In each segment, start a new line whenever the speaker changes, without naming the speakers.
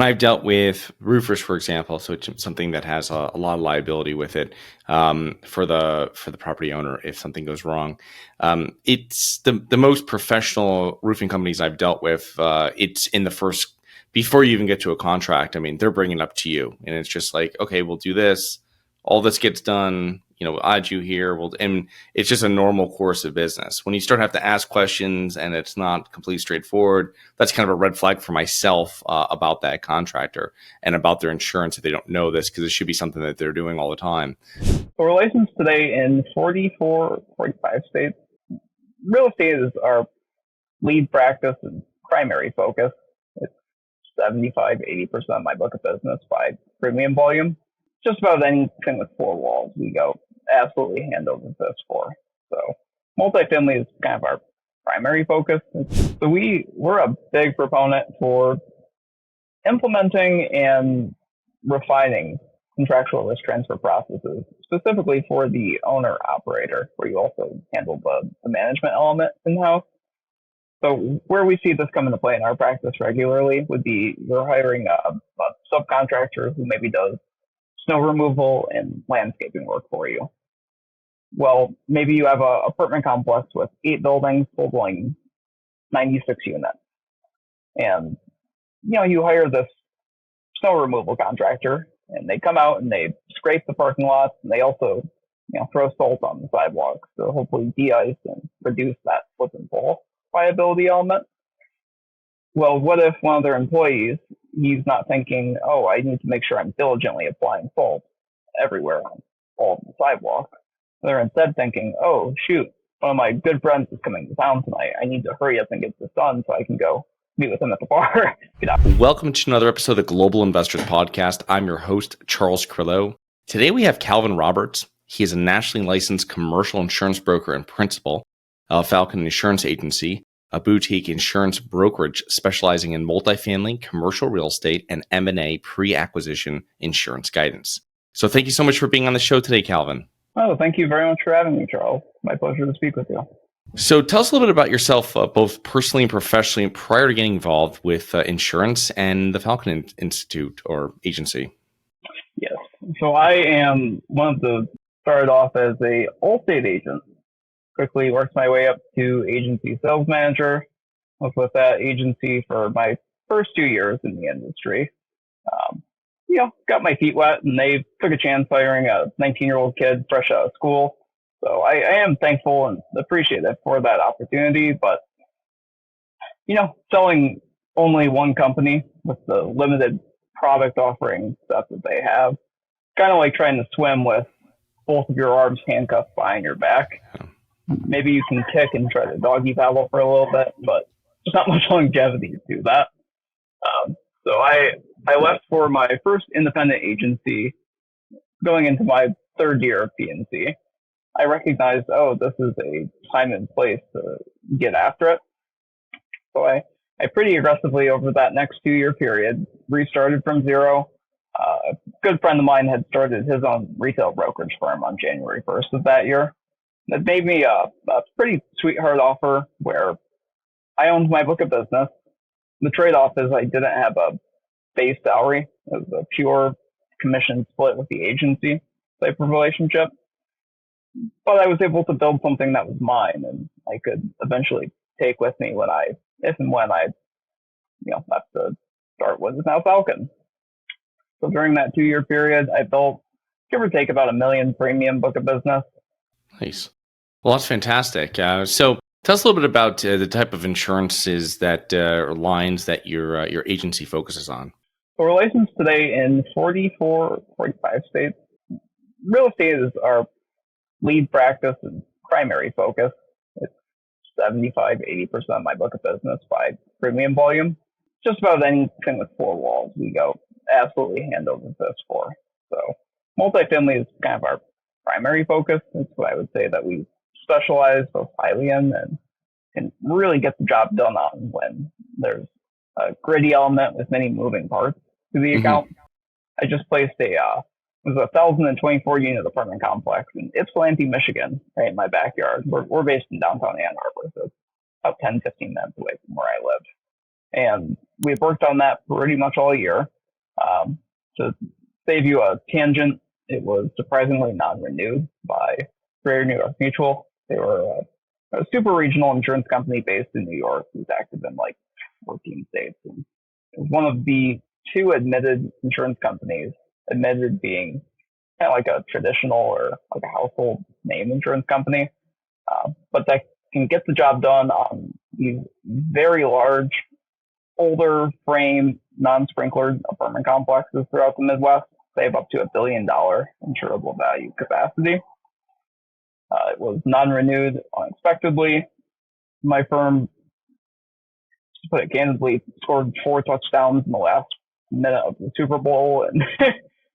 when I've dealt with roofers, for example, so it's something that has a lot of liability with it for the property owner if something goes wrong. It's the most professional roofing companies I've dealt with. It's in the first before you even get to a contract. I mean, they're bringing it up to you, and it's just like, okay, we'll do this. All this gets done. We'll add you here. And it's just a normal course of business. When you start to have to ask questions and it's not completely straightforward, that's kind of a red flag for myself about that contractor and about their insurance if they don't know this, because it should be something that they're doing all the time.
So we're licensed today in 44, 45 states. Real estate is our lead practice and primary focus. It's 75, 80% of my book of business by premium volume. Just about anything with four walls, we go absolutely hand over fist for. So multifamily is kind of our primary focus. So we're a big proponent for implementing and refining contractual risk transfer processes, specifically for the owner operator, where you also handle the management element in-house. So where we see this come into play in our practice regularly would be you're hiring a subcontractor who maybe does snow removal and landscaping work for you. Well, maybe you have an apartment complex with 8 buildings totaling 96 units. And, you hire this snow removal contractor and they come out and they scrape the parking lots and they also, throw salt on the sidewalks to hopefully de-ice and reduce that slip and fall liability element. Well, what if one of their employees, he's not thinking, oh, I need to make sure I'm diligently applying salt everywhere on all of the sidewalks. They're instead thinking, oh, shoot, one of my good friends is coming to town tonight. I need to hurry up and get this done so I can go meet with him at the bar.
Welcome to another episode of the Global Investors Podcast. I'm your host, Charles Carillo. Today we have Calvin Roberts. He is a nationally licensed commercial insurance broker and principal of Falcon Insurance Agency, a boutique insurance brokerage specializing in multifamily, commercial real estate, and M&A pre-acquisition insurance guidance. So thank you so much for being on the show today, Calvin.
Oh, thank you very much for having me, Charles. My pleasure to speak with you.
So tell us a little bit about yourself, both personally and professionally, prior to getting involved with insurance and the Falcon Institute or agency.
Yes. So I am started off as a Allstate agent. Quickly worked my way up to agency sales manager. Was with that agency for my first 2 years in the industry. Got my feet wet, and they took a chance hiring a 19-year-old kid fresh out of school. So I am thankful and appreciative for that opportunity. But, selling only one company with the limited product offering stuff that they have, kind of like trying to swim with both of your arms handcuffed behind your back. Maybe you can kick and try to doggy paddle for a little bit, but there's not much longevity to that. So I left for my first independent agency going into my third year of PNC. I recognized, this is a time and place to get after it. So I pretty aggressively over that next 2-year period restarted from zero. A good friend of mine had started his own retail brokerage firm on January 1st of that year. That made me a pretty sweetheart offer where I owned my book of business. The trade-off is I didn't have a base salary. It was a pure commission split with the agency type of relationship. But I was able to build something that was mine and I could eventually take with me if and when I left to start what is now Falcon. So during that 2-year period, I built, give or take, about $1 million premium book of business.
Nice. Well, that's fantastic. So tell us a little bit about the type of insurances or lines that your agency focuses on.
So we're licensed today in 44, 45 states. Real estate is our lead practice and primary focus. It's 75, 80% of my book of business by premium volume. Just about anything with 4 walls, we go absolutely hand over fist for. So multifamily is kind of our primary focus. It's what I would say that we specialize both highly in and can really get the job done on when there's a gritty element with many moving parts to the account. I just placed it was a 1,024 unit apartment complex in Ypsilanti, Michigan, right in my backyard. We're based in downtown Ann Arbor, so it's about 10, 15 minutes away from where I live. And we worked on that pretty much all year. To save you a tangent, it was surprisingly non-renewed by Greater New York Mutual. They were a super regional insurance company based in New York who's active in like 14 states. And it was one of the two admitted insurance companies, admitted being kind of like a traditional or like a household name insurance company, but that can get the job done on these very large, older frame, non-sprinklered apartment complexes throughout the Midwest. They have up to $1 billion insurable value capacity. It was non-renewed unexpectedly. My firm, to put it candidly, scored 4 touchdowns in the last minute of the Super Bowl, and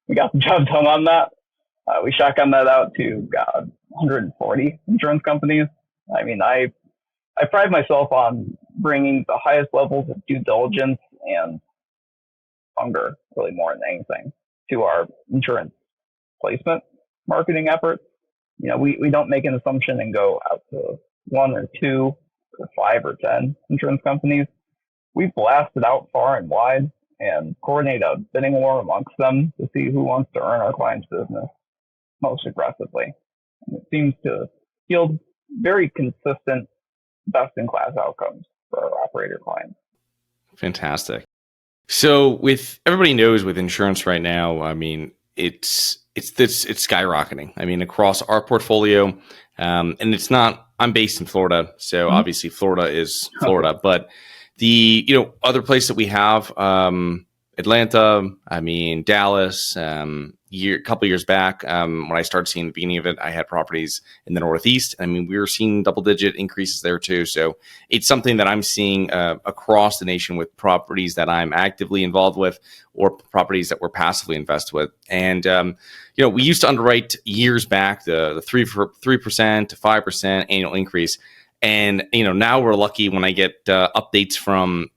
we got the job done on that. We shotgunned that out to 140 insurance companies. I mean, I pride myself on bringing the highest levels of due diligence and hunger, really more than anything, to our insurance placement marketing efforts. You know, we don't make an assumption and go out to 1 or 2 or 5 or 10 insurance companies. We blast it out far and wide and coordinate a bidding war amongst them to see who wants to earn our client's business most aggressively. And it seems to yield very consistent, best-in-class outcomes for our operator clients.
Fantastic. So with everybody knows with insurance right now, I mean, it's skyrocketing. I mean, across our portfolio, and it's not. I'm based in Florida, so obviously Florida is Florida, but the other place that we have, Atlanta, I mean Dallas. A couple years back, when I started seeing the beginning of it, I had properties in the Northeast. I mean, we were seeing double-digit increases there too. So it's something that I'm seeing across the nation with properties that I'm actively involved with, or properties that we're passively invested with. And we used to underwrite years back the 3% to 5% annual increase, and now we're lucky when I get updates from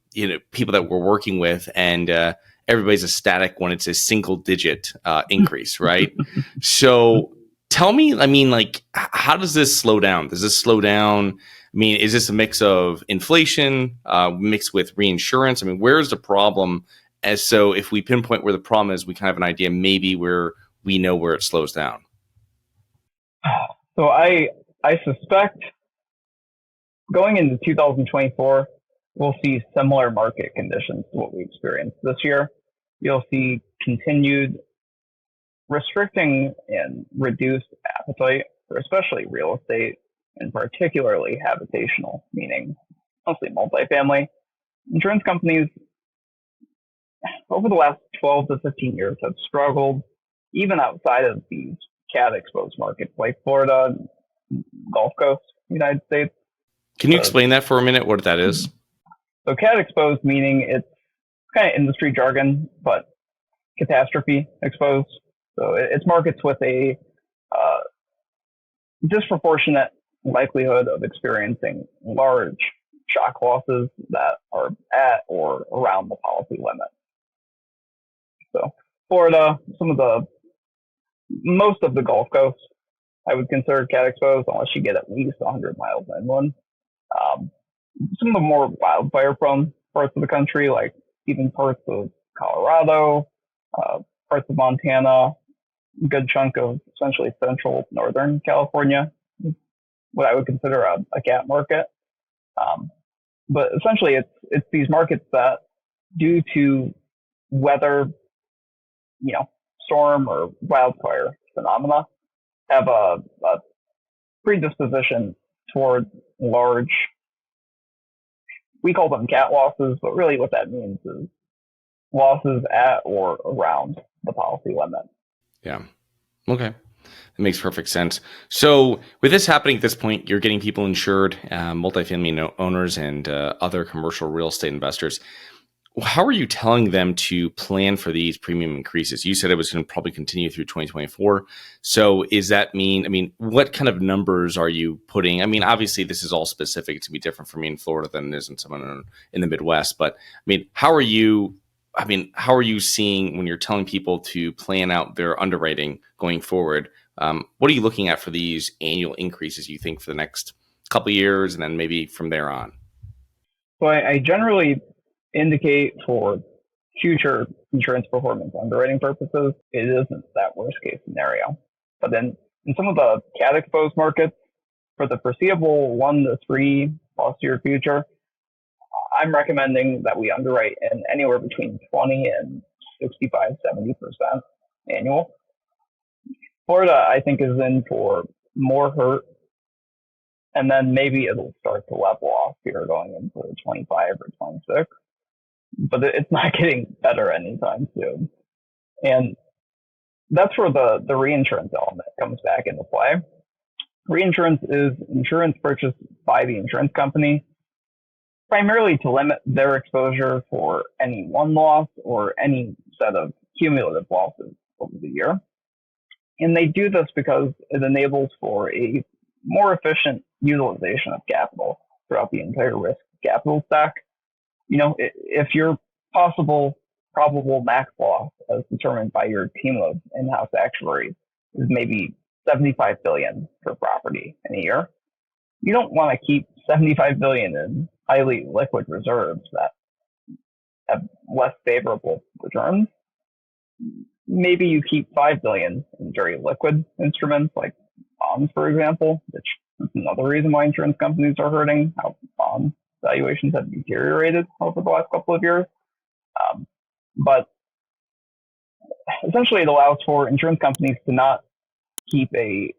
people that we're working with, and everybody's ecstatic when it's a single digit increase, right? So tell me, I mean, like, how does this slow down? Does this slow down? I mean, is this a mix of inflation mixed with reinsurance? I mean, where's the problem? As so if we pinpoint where the problem is, we kind of have an idea maybe where we know where it slows down.
So I suspect going into 2024, we'll see similar market conditions to what we experienced this year. You'll see continued restricting and reduced appetite for especially real estate, and particularly habitational, meaning mostly multifamily. Insurance companies over the last 12 to 15 years have struggled, even outside of these cat-exposed markets like Florida and Gulf Coast, United States.
Can you explain that for a minute, what that is?
So cat-exposed meaning it's kind of industry jargon, but catastrophe exposed. So it's markets with a disproportionate likelihood of experiencing large shock losses that are at or around the policy limit. So Florida, most of the Gulf Coast, I would consider cat exposed unless you get at least 100 miles inland. Some of the more wildfire prone parts of the country, like even parts of Colorado, parts of Montana, a good chunk of essentially central northern California, what I would consider a cat market. But essentially it's these markets that, due to weather, storm or wildfire phenomena, have a predisposition toward large, we call them cat losses, but really what that means is losses at or around the policy limit.
Yeah. Okay. That makes perfect sense. So with this happening at this point, you're getting people insured, multifamily owners and other commercial real estate investors. How are you telling them to plan for these premium increases? You said it was going to probably continue through 2024. So does that mean, what kind of numbers are you putting? I mean, obviously this is all specific. It's going to be different for me in Florida than it is in someone in the Midwest. But I mean, how are you seeing when you're telling people to plan out their underwriting going forward? What are you looking at for these annual increases, you think, for the next couple of years and then maybe from there on?
So I generally indicate for future insurance performance underwriting purposes, it isn't that worst case scenario. But then in some of the cat exposed markets, for the foreseeable 1 to 3+ year future, I'm recommending that we underwrite in anywhere between 20 and 65-70% annual. Florida, I think, is in for more hurt, and then maybe it'll start to level off here going into 25 or 26. But it's not getting better anytime soon. And that's where the reinsurance element comes back into play. Reinsurance is insurance purchased by the insurance company, primarily to limit their exposure for any one loss or any set of cumulative losses over the year. And they do this because it enables for a more efficient utilization of capital throughout the entire risk capital stack. If your possible probable max loss as determined by your team of in-house actuaries is maybe 75 billion for property in a year, you don't want to keep 75 billion in highly liquid reserves that have less favorable returns. Maybe you keep 5 billion in very liquid instruments like bonds, for example, which is another reason why insurance companies are hurting, how bond valuations have deteriorated over the last couple of years. But essentially, it allows for insurance companies to not keep a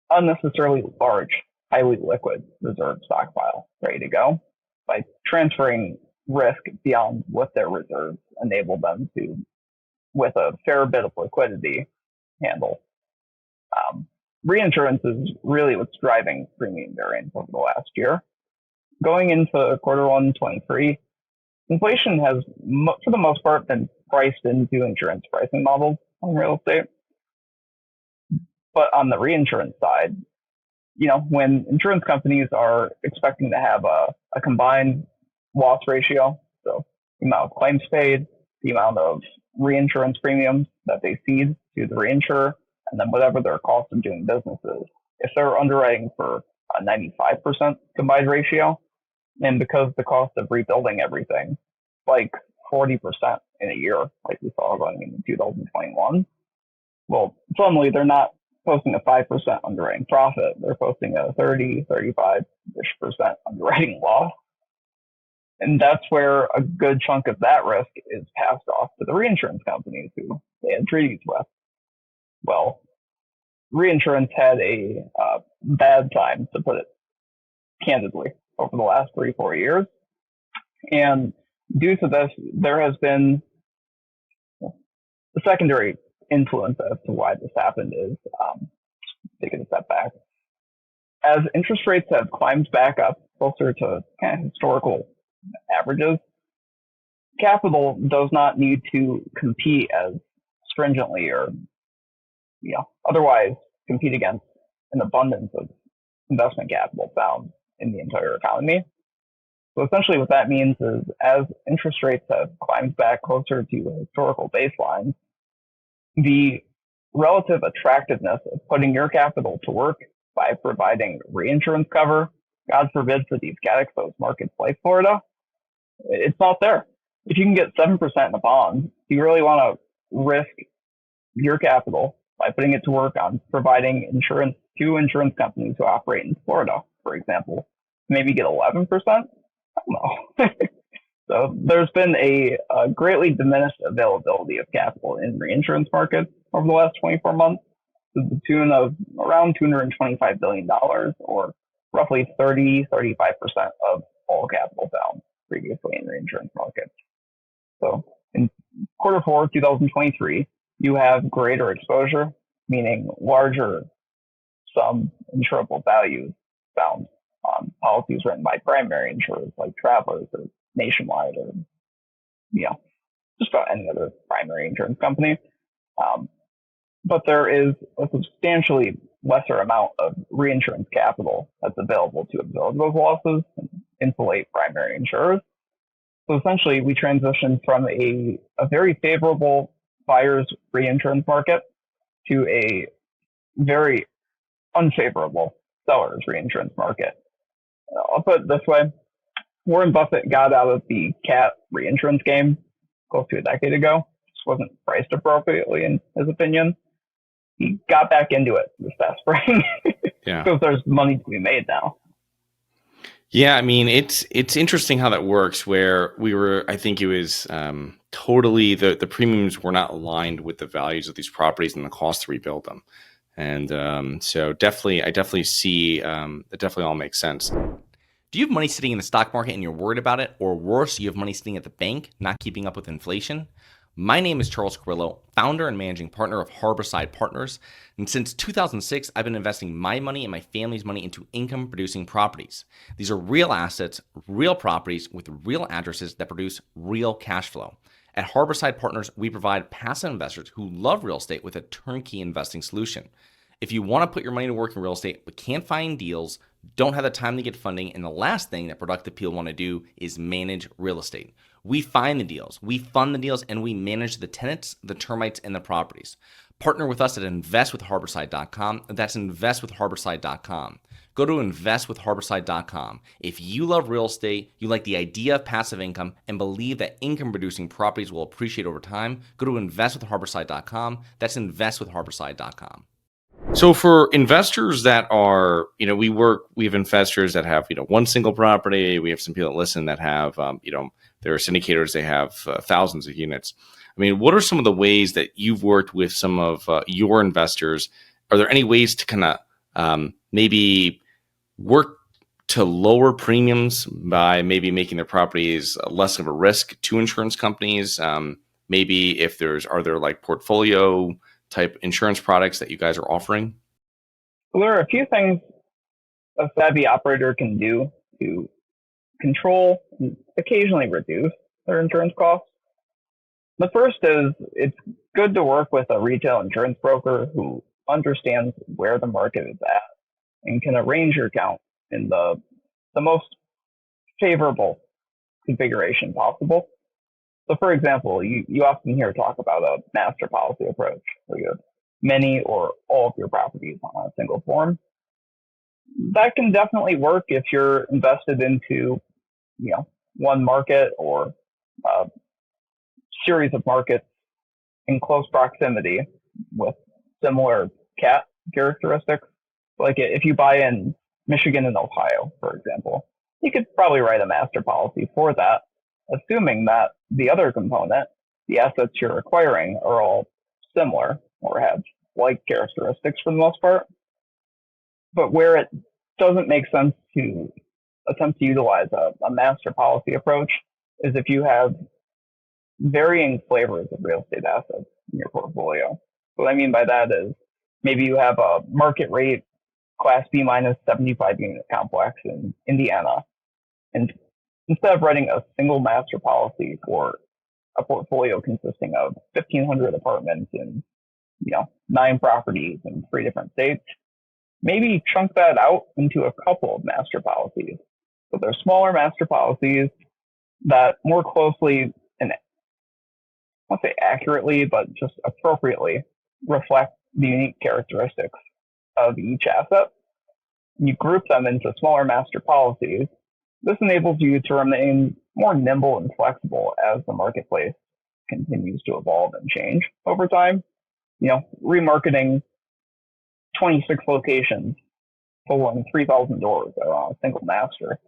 unnecessarily large, highly liquid reserve stockpile ready to go by transferring risk beyond what their reserves enable them to, with a fair bit of liquidity, handle. Reinsurance is really what's driving premium variance over the last year. Going into quarter 1 23, inflation has, for the most part, been priced into insurance pricing models on real estate. But on the reinsurance side, when insurance companies are expecting to have a combined loss ratio, so the amount of claims paid, the amount of reinsurance premiums that they cede to the reinsurer, and then whatever their cost of doing business is, if they're underwriting for a 95% combined ratio, and because the cost of rebuilding everything, like 40% in a year, like we saw going into 2021, well, suddenly they're not posting a 5% underwriting profit. They're posting a 30, 35-ish% underwriting loss. And that's where a good chunk of that risk is passed off to the reinsurance companies who they had treaties with. Well, reinsurance had a bad time, to put it candidly, over the last 3-4 years. And due to this, there has been the secondary influence as to why this happened is, taking a step back, as interest rates have climbed back up closer to kind of historical averages, capital does not need to compete as stringently or otherwise compete against an abundance of investment capital found in the entire economy. So essentially what that means is as interest rates have climbed back closer to historical baselines, the relative attractiveness of putting your capital to work by providing reinsurance cover, God forbid for these cat exposed markets like Florida, it's not there. If you can get 7% in a bond, do you really want to risk your capital by putting it to work on providing insurance to insurance companies who operate in Florida, for example, maybe get 11%? I don't know. So there's been a greatly diminished availability of capital in reinsurance markets over the last 24 months to the tune of around $225 billion, or roughly 30-35% of all capital found previously in reinsurance markets. So in quarter 4, 2023, you have greater exposure, meaning larger sum insurable values found on policies written by primary insurers like Travelers or Nationwide or just about any other primary insurance company. But there is a substantially lesser amount of reinsurance capital that's available to absorb those losses and insulate primary insurers. So essentially, we transitioned from a very favorable buyer's reinsurance market to a very unfavorable seller's reinsurance market. I'll put it this way. Warren Buffett got out of the cat reinsurance game close to a decade ago. Just wasn't priced appropriately, in his opinion. He got back into it this past spring
Yeah.
because there's money to be made now.
Yeah, I mean it's interesting how that works. Where we were, I think it was totally the premiums were not aligned with the values of these properties and the cost to rebuild them, and so I definitely see it definitely all makes sense.
Do you have money sitting in the stock market and you're worried about it? Or worse, you have money sitting at the bank, not keeping up with inflation? My name is Charles Carillo, founder and managing partner of Harborside Partners. And since 2006, I've been investing my money and my family's money into income producing properties. These are real assets, real properties with real addresses that produce real cash flow. At Harborside Partners, we provide passive investors who love real estate with a turnkey investing solution. If you want to put your money to work in real estate but can't find deals, don't have the time to get funding, and the last thing that productive people want to do is manage real estate. We find the deals, we fund the deals, and we manage the tenants, the termites, and the properties. Partner with us at investwithharborside.com. That's investwithharborside.com. Go to investwithharborside.com. If you love real estate, you like the idea of passive income, and believe that income-producing properties will appreciate over time, go to investwithharborside.com. That's investwithharborside.com.
So for investors that are, we have investors that have, one single property. We have some people that listen that have, there are syndicators, they have thousands of units. I mean, what are some of the ways that you've worked with some of your investors? Are there any ways to kind of maybe work to lower premiums by maybe making their properties less of a risk to insurance companies? Maybe are there like portfolio type insurance products that you guys are offering?
Well, there are a few things a savvy operator can do to control and occasionally reduce their insurance costs. The first is it's good to work with a retail insurance broker who understands where the market is at and can arrange your account in the most favorable configuration possible. So, for example, you often hear talk about a master policy approach where you have many or all of your properties on a single form. That can definitely work if you're invested into, one market or a series of markets in close proximity with similar cat characteristics. Like if you buy in Michigan and Ohio, for example, you could probably write a master policy for that, assuming that the other component, the assets you're acquiring, are all similar or have like characteristics for the most part. But where it doesn't make sense to attempt to utilize a master policy approach is if you have varying flavors of real estate assets in your portfolio. What I mean by that is maybe you have a market rate Class B minus 75 unit complex in Indiana, and instead of writing a single master policy for a portfolio consisting of 1,500 apartments in 9 properties in 3 different states, maybe chunk that out into a couple of master policies. So they're smaller master policies that more closely and I won't say accurately, but just appropriately reflect the unique characteristics of each asset. You group them into smaller master policies. This enables you to remain more nimble and flexible as the marketplace continues to evolve and change over time. Remarketing 26 locations totaling 3,000 doors that are on a single master,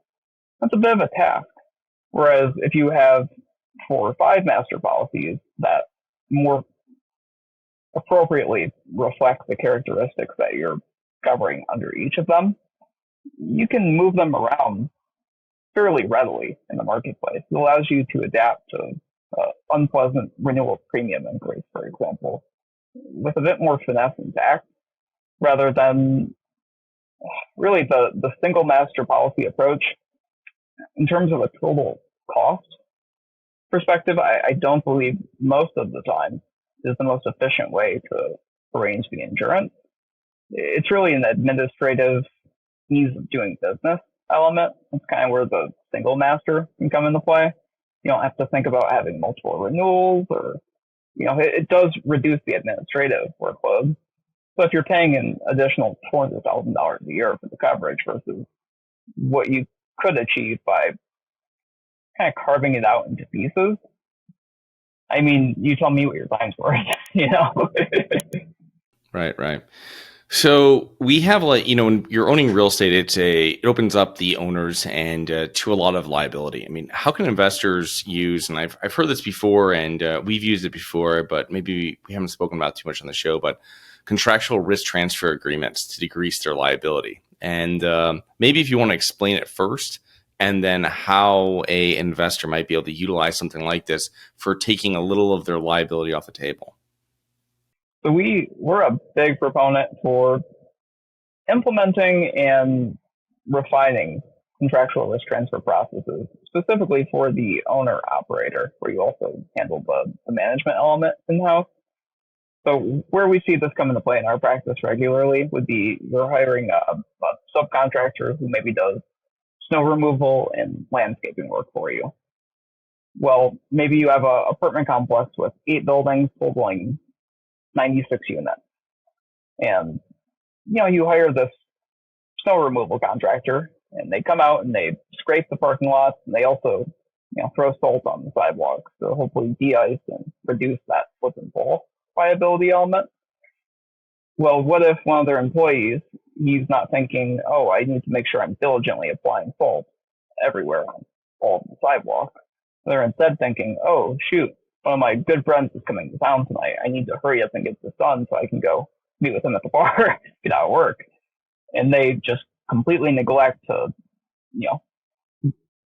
that's a bit of a task. Whereas if you have 4 or 5 master policies that more appropriately reflect the characteristics that you're covering under each of them, you can move them around fairly readily in the marketplace. It allows you to adapt to unpleasant renewal premium increase, for example, with a bit more finesse and tact, rather than really the single master policy approach. In terms of a total cost perspective, I don't believe most of the time is the most efficient way to arrange the insurance. It's really an administrative ease of doing business element. It's kind of where the single master can come into play. You don't have to think about having multiple renewals, or it does reduce the administrative workload. So if you're paying an additional $400,000 a year for the coverage versus what you could achieve by kind of carving it out into pieces. I mean, you tell me what your time's worth, you know?
Right, right. So we have when you're owning real estate, it opens up the owners and to a lot of liability. I mean, how can investors use, and I've heard this before and we've used it before, but maybe we haven't spoken about too much on the show, but contractual risk transfer agreements to decrease their liability. And maybe if you want to explain it first, and then how a investor might be able to utilize something like this for taking a little of their liability off the table.
So we're a big proponent for implementing and refining contractual risk transfer processes, specifically for the owner operator, where you also handle the management element in-house. So where we see this come into play in our practice regularly would be you're hiring a subcontractor who maybe does snow removal and landscaping work for you. Well, maybe you have an apartment complex with 8 buildings totaling 96 units. And, you hire this snow removal contractor and they come out and they scrape the parking lots and they also, throw salt on the sidewalks to hopefully de-ice and reduce that slip and fall liability element. Well, what if one of their employees, he's not thinking, oh, I need to make sure I'm diligently applying salt everywhere on all of the sidewalks. They're instead thinking, oh, shoot, one of my good friends is coming to town tonight. I need to hurry up and get this done so I can go meet with him at the bar, get out of work. And they just completely neglect to,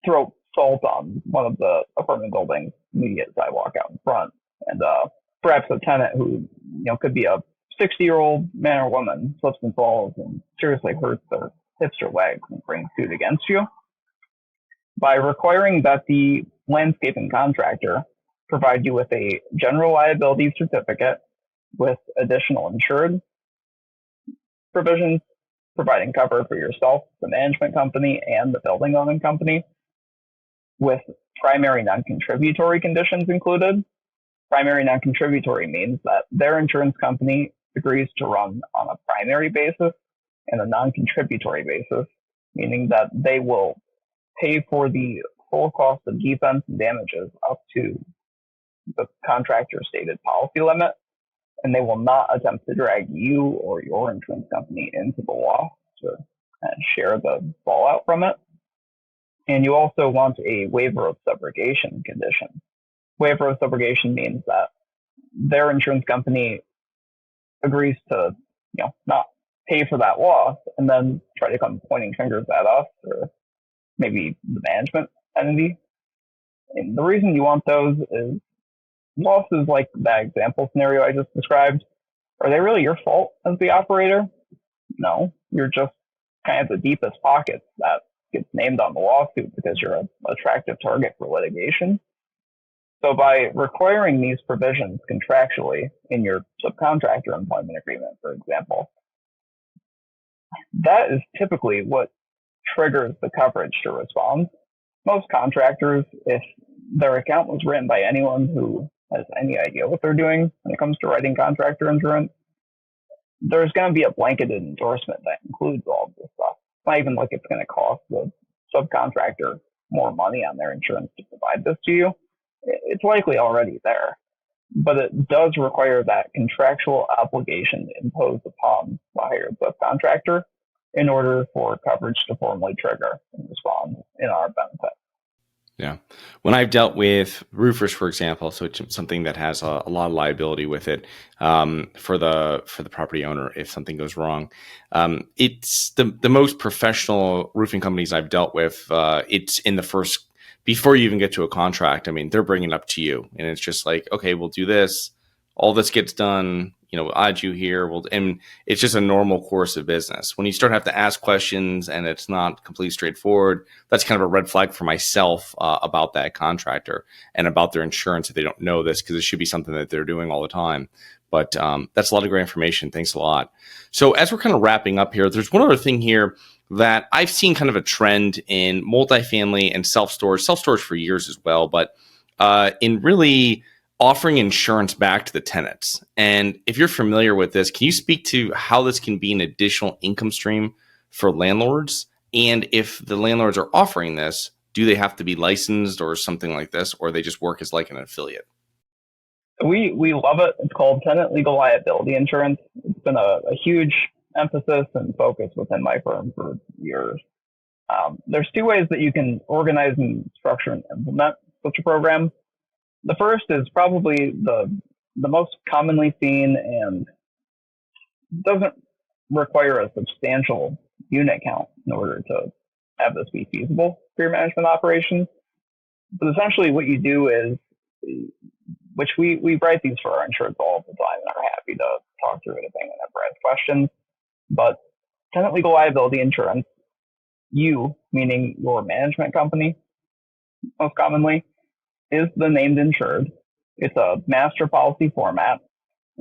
throw salt on one of the apartment buildings' immediate sidewalk out in front. And perhaps a tenant who, could be a 60-year-old man or woman slips and falls and seriously hurts their hips or legs and brings suit against you. By requiring that the landscaping contractor provide you with a general liability certificate with additional insured provisions, providing cover for yourself, the management company, and the building owning company, with primary non-contributory conditions included. Primary non-contributory means that their insurance company agrees to run on a primary basis and a non-contributory basis, meaning that they will pay for the full cost of defense and damages up to the contractor's stated policy limit, and they will not attempt to drag you or your insurance company into the law to share the fallout from it. And you also want a waiver of subrogation condition. Waiver of subrogation means that their insurance company agrees to, not pay for that loss and then try to come pointing fingers at us or maybe the management entity. And the reason you want those is losses like that example scenario I just described, are they really your fault as the operator? No, you're just kind of the deepest pockets that gets named on the lawsuit because you're an attractive target for litigation. So by requiring these provisions contractually in your subcontractor employment agreement, for example, that is typically what triggers the coverage to respond. Most contractors, if their account was written by anyone who has any idea what they're doing when it comes to writing contractor insurance, there's going to be a blanketed endorsement that includes all of this stuff. It's not even like it's going to cost the subcontractor more money on their insurance to provide this to you. It's likely already there, but it does require that contractual obligation imposed upon the hired subcontractor in order for coverage to formally trigger and respond in our benefit.
Yeah. When I've dealt with roofers, for example, so it's something that has a lot of liability with it for the property owner if something goes wrong. It's the most professional roofing companies I've dealt with. It's in the first, before you even get to a contract. I mean, they're bringing it up to you, and it's just like, okay, we'll do this. All this gets done. We'll add you here. And it's just a normal course of business. When you start to have to ask questions and it's not completely straightforward, that's kind of a red flag for myself about that contractor and about their insurance if they don't know this, because it should be something that they're doing all the time. But that's a lot of great information. Thanks a lot. So as we're kind of wrapping up here, there's one other thing here that I've seen kind of a trend in multifamily and self-storage for years as well, but in really offering insurance back to the tenants. And if you're familiar with this, can you speak to how this can be an additional income stream for landlords? And if the landlords are offering this, do they have to be licensed or something like this, or they just work as like an affiliate?
We love it. It's called tenant legal liability insurance. It's been a huge emphasis and focus within my firm for years. There's two ways that you can organize and structure and implement such a program. The first is probably the most commonly seen and doesn't require a substantial unit count in order to have this be feasible for your management operations. But essentially what you do is, which we write these for our insureds all the time and are happy to talk through anything whenever I have questions. But tenant legal liability insurance, you, meaning your management company, most commonly, is the named insured. It's a master policy format,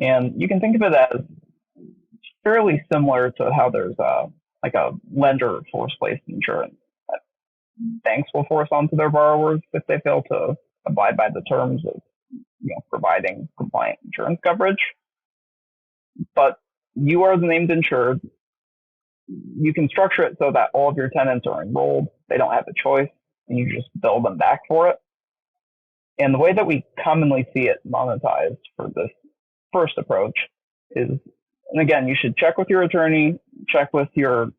and you can think of it as fairly similar to how there's a lender force-placed insurance that banks will force onto their borrowers if they fail to abide by the terms of providing compliant insurance coverage. But you are the named insured. You can structure it so that all of your tenants are enrolled. They don't have a choice, and you just bill them back for it. And the way that we commonly see it monetized for this first approach is, and again, you should check with your attorney, check with your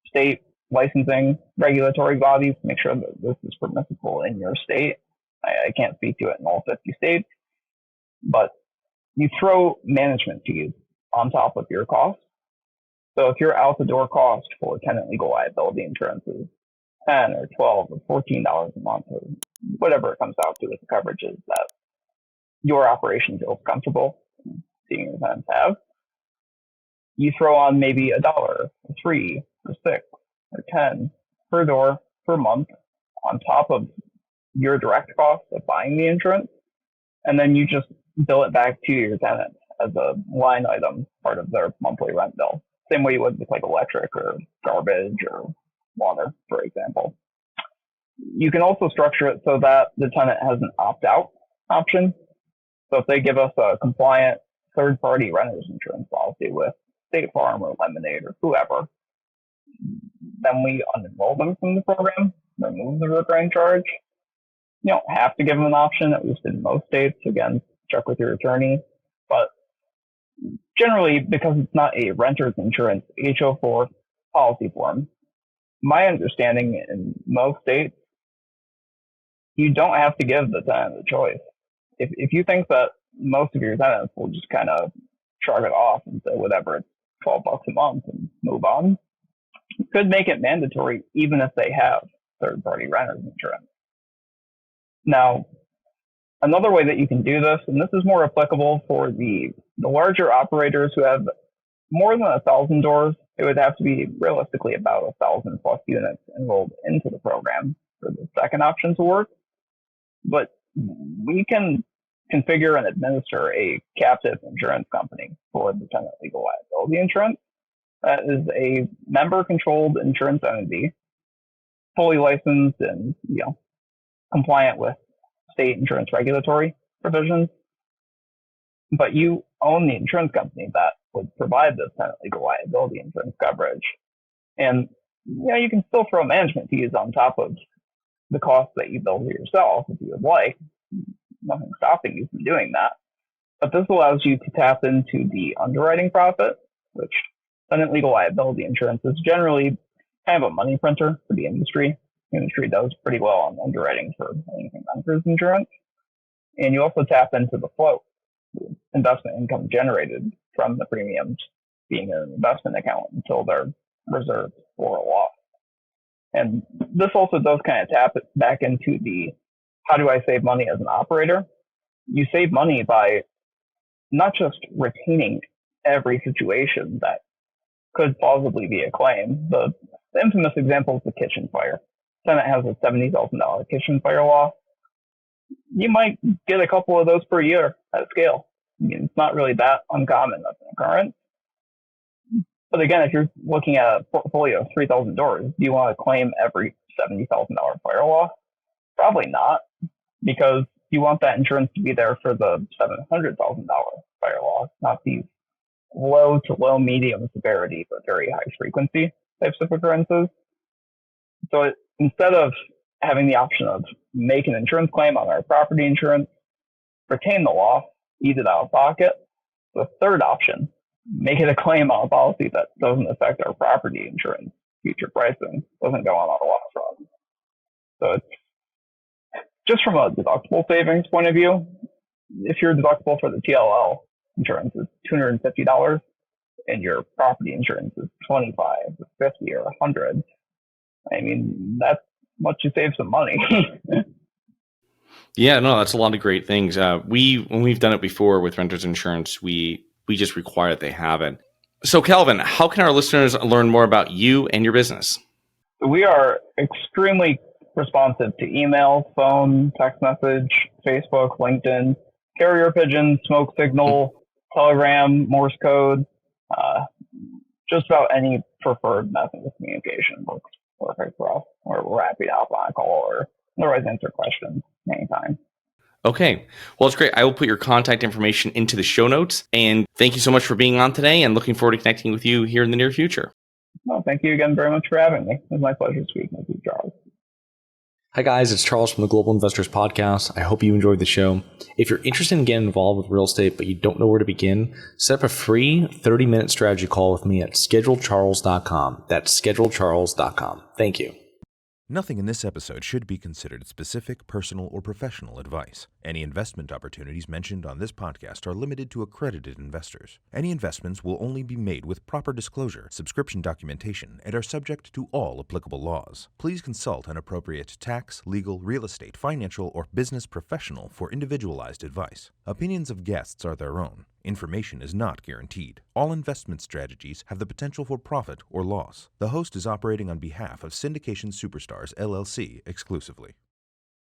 state licensing regulatory bodies to make sure that this is permissible in your state. I can't speak to it in all 50 states, but you throw management fees on top of your costs. So if your out the door cost for tenant legal liability insurance is $10 or $12 or $14 a month, or whatever it comes out to with the coverages that your operation feels comfortable seeing your tenants have, you throw on maybe $1 or $3 or $6 or $10 per door per month on top of your direct cost of buying the insurance, and then you just bill it back to your tenant as a line item, part of their monthly rent bill. Same way you would with like electric or garbage or water, for example. You can also structure it so that the tenant has an opt-out option. So if they give us a compliant third-party renter's insurance policy with State Farm or Lemonade or whoever, then we unenroll them from the program, remove the recurring charge. You don't have to give them an option, at least in most states. Again, check with your attorney. But generally, because it's not a renter's insurance HO4 policy form, my understanding in most states, you don't have to give the tenant a choice. If you think that most of your tenants will just kind of shrug it off and say whatever, it's $12 a month and move on, you could make it mandatory even if they have third-party renter's insurance. Now, another way that you can do this, and this is more applicable for the larger operators who have more than 1,000 doors, it would have to be realistically about 1,000 plus units enrolled into the program for the second option to work. But we can configure and administer a captive insurance company for the tenant legal liability insurance. That is a member-controlled insurance entity, fully licensed and compliant with state insurance regulatory provisions. But you own the insurance company that would provide this tenant legal liability insurance coverage. And you can still throw management fees on top of the cost that you bill for yourself if you would like. Nothing stopping you from doing that. But this allows you to tap into the underwriting profit, which tenant legal liability insurance is generally kind of a money printer for the industry. The industry does pretty well on underwriting for anything renters insurance. And you also tap into the float, the investment income generated from the premiums being in an investment account until they're reserved for a loss. And this also does kind of tap it back into the how do I save money as an operator? You save money by not just retaining every situation that could plausibly be a claim. The infamous example is the kitchen fire. Tenant has a $70,000 kitchen fire loss. You might get a couple of those per year at scale. I mean, it's not really that uncommon as an occurrence. But again, if you're looking at a portfolio of 3,000 doors, do you want to claim every $70,000 fire loss? Probably not, because you want that insurance to be there for the $700,000 fire loss, not these low to low medium severity but very high frequency types of occurrences. So instead of having the option of make an insurance claim on our property insurance, retain the loss, eat it out of pocket. The third option, make it a claim on a policy that doesn't affect our property insurance. Future pricing doesn't go on a loss run. So it's just from a deductible savings point of view. If your deductible for the TLL insurance is $250 and your property insurance is $25 or $50 or $100, I mean, that's much you save some money.
Yeah, no, that's a lot of great things. When we've done it before with renters insurance, we just require that they have it. So, Calvin, how can our listeners learn more about you and your business?
We are extremely responsive to email, phone, text message, Facebook, LinkedIn, carrier pigeon, smoke signal, Telegram, Morse code, just about any preferred method of communication works perfect for us. We're happy to hop on a call or otherwise answer questions anytime.
Okay. Well, it's great. I will put your contact information into the show notes. And thank you so much for being on today and looking forward to connecting with you here in the near future.
Well, thank you again very much for having me. It was my pleasure speaking with you, Charles.
Hi guys, it's Charles from the Global Investors Podcast. I hope you enjoyed the show. If you're interested in getting involved with real estate but you don't know where to begin, set up a free 30-minute strategy call with me at schedulecharles.com. That's schedulecharles.com. Thank you.
Nothing in this episode should be considered specific, personal, or professional advice. Any investment opportunities mentioned on this podcast are limited to accredited investors. Any investments will only be made with proper disclosure, subscription documentation, and are subject to all applicable laws. Please consult an appropriate tax, legal, real estate, financial, or business professional for individualized advice. Opinions of guests are their own. Information is not guaranteed. All investment strategies have the potential for profit or loss. The host is operating on behalf of Syndication Superstars, LLC exclusively.